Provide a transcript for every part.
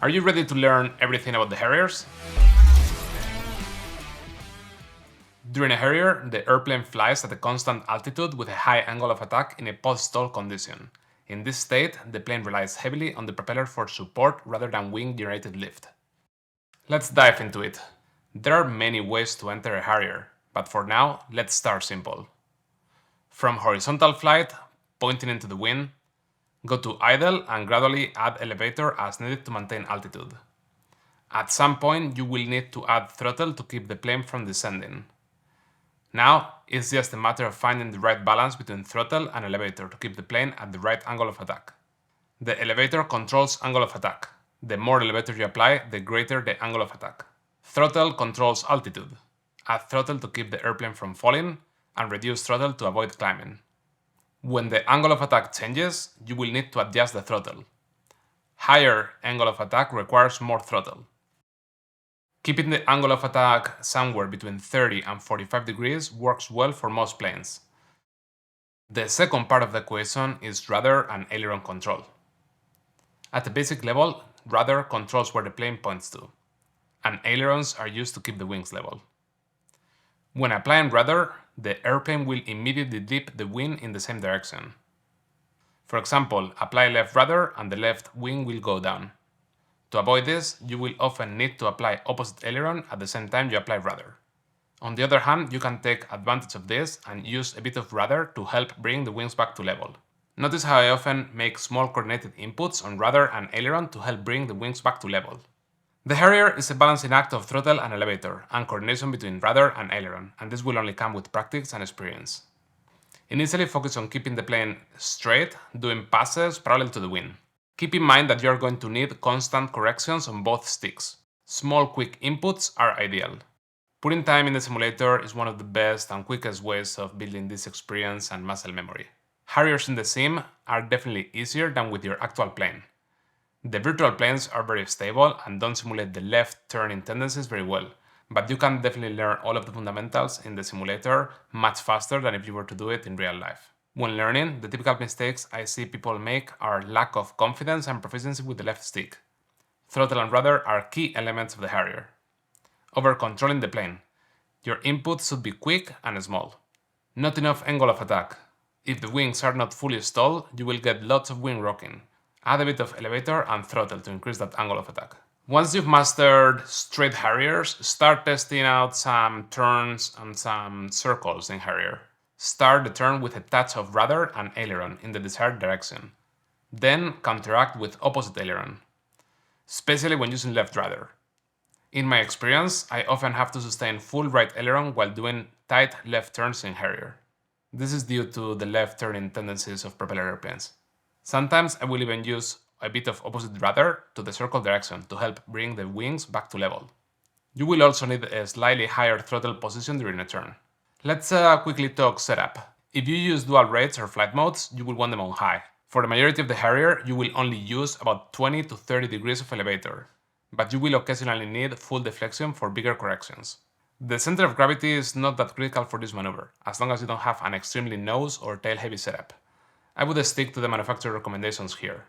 Are you ready to learn everything about the Harriers? During a Harrier, the airplane flies at a constant altitude with a high angle of attack in a post-stall condition. In this state, the plane relies heavily on the propeller for support rather than wing-generated lift. Let's dive into it. There are many ways to enter a Harrier, but for now, let's start simple. From horizontal flight, pointing into the wind, go to idle and gradually add elevator as needed to maintain altitude. At some point, you will need to add throttle to keep the plane from descending. Now, it's just a matter of finding the right balance between throttle and elevator to keep the plane at the right angle of attack. The elevator controls angle of attack. The more elevator you apply, the greater the angle of attack. Throttle controls altitude. Add throttle to keep the airplane from falling, and reduce throttle to avoid climbing. When the angle of attack changes, you will need to adjust the throttle. Higher angle of attack requires more throttle. Keeping the angle of attack somewhere between 30 and 45 degrees works well for most planes. The second part of the equation is rudder and aileron control. At a basic level, rudder controls where the plane points to, and ailerons are used to keep the wings level. When applying rudder, the airplane will immediately dip the wing in the same direction. For example, apply left rudder and the left wing will go down. To avoid this, you will often need to apply opposite aileron at the same time you apply rudder. On the other hand, you can take advantage of this and use a bit of rudder to help bring the wings back to level. Notice how I often make small coordinated inputs on rudder and aileron to help bring the wings back to level. The Harrier is a balancing act of throttle and elevator, and coordination between rudder and aileron, and this will only come with practice and experience. Initially focus on keeping the plane straight, doing passes parallel to the wind. Keep in mind that you are going to need constant corrections on both sticks. Small quick inputs are ideal. Putting time in the simulator is one of the best and quickest ways of building this experience and muscle memory. Harriers in the sim are definitely easier than with your actual plane. The virtual planes are very stable and don't simulate the left turning tendencies very well, but you can definitely learn all of the fundamentals in the simulator much faster than if you were to do it in real life. When learning, the typical mistakes I see people make are lack of confidence and proficiency with the left stick. Throttle and rudder are key elements of the Harrier. Over controlling the plane. Your inputs should be quick and small. Not enough angle of attack. If the wings are not fully stalled, you will get lots of wing rocking. Add a bit of elevator and throttle to increase that angle of attack. Once you've mastered straight Harriers, start testing out some turns and some circles in Harrier. Start the turn with a touch of rudder and aileron in the desired direction. Then counteract with opposite aileron, especially when using left rudder. In my experience, I often have to sustain full right aileron while doing tight left turns in Harrier. This is due to the left turning tendencies of propeller airplanes. Sometimes I will even use a bit of opposite rudder to the circle direction to help bring the wings back to level. You will also need a slightly higher throttle position during a turn. Let's quickly talk setup. If you use dual rates or flight modes, you will want them on high. For the majority of the Harrier, you will only use about 20 to 30 degrees of elevator, but you will occasionally need full deflection for bigger corrections. The center of gravity is not that critical for this maneuver, as long as you don't have an extremely nose or tail heavy setup. I would stick to the manufacturer recommendations here.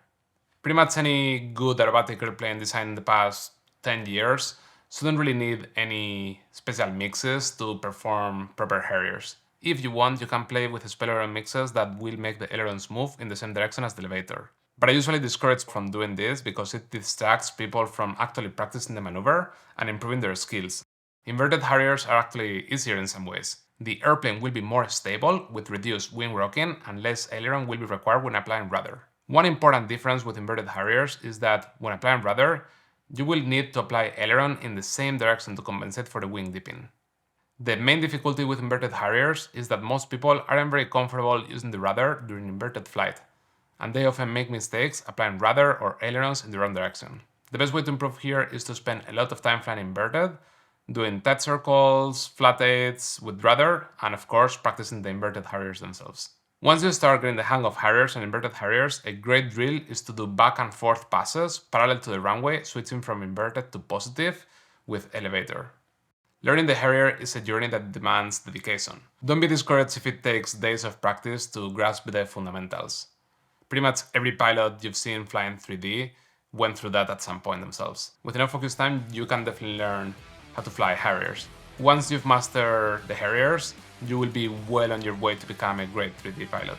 Pretty much any good aerobatic airplane designed in the past 10 years shouldn't really need any special mixes to perform proper Harriers. If you want, you can play with aileron mixes that will make the ailerons move in the same direction as the elevator. But I usually discourage from doing this because it distracts people from actually practicing the maneuver and improving their skills. Inverted Harriers are actually easier in some ways. The airplane will be more stable with reduced wing rocking and less aileron will be required when applying rudder. One important difference with inverted Harriers is that when applying rudder, you will need to apply aileron in the same direction to compensate for the wing dipping. The main difficulty with inverted Harriers is that most people aren't very comfortable using the rudder during inverted flight, and they often make mistakes applying rudder or ailerons in the wrong direction. The best way to improve here is to spend a lot of time flying inverted, doing tight circles, flat eights with rudder, and of course practicing the inverted Harriers themselves. Once you start getting the hang of Harriers and inverted Harriers, a great drill is to do back and forth passes parallel to the runway, switching from inverted to positive with elevator. Learning the Harrier is a journey that demands dedication. Don't be discouraged if it takes days of practice to grasp the fundamentals. Pretty much every pilot you've seen flying 3D went through that at some point themselves. With enough focus time, you can definitely learn how to fly Harriers. Once you've mastered the Harriers, you will be well on your way to become a great 3D pilot.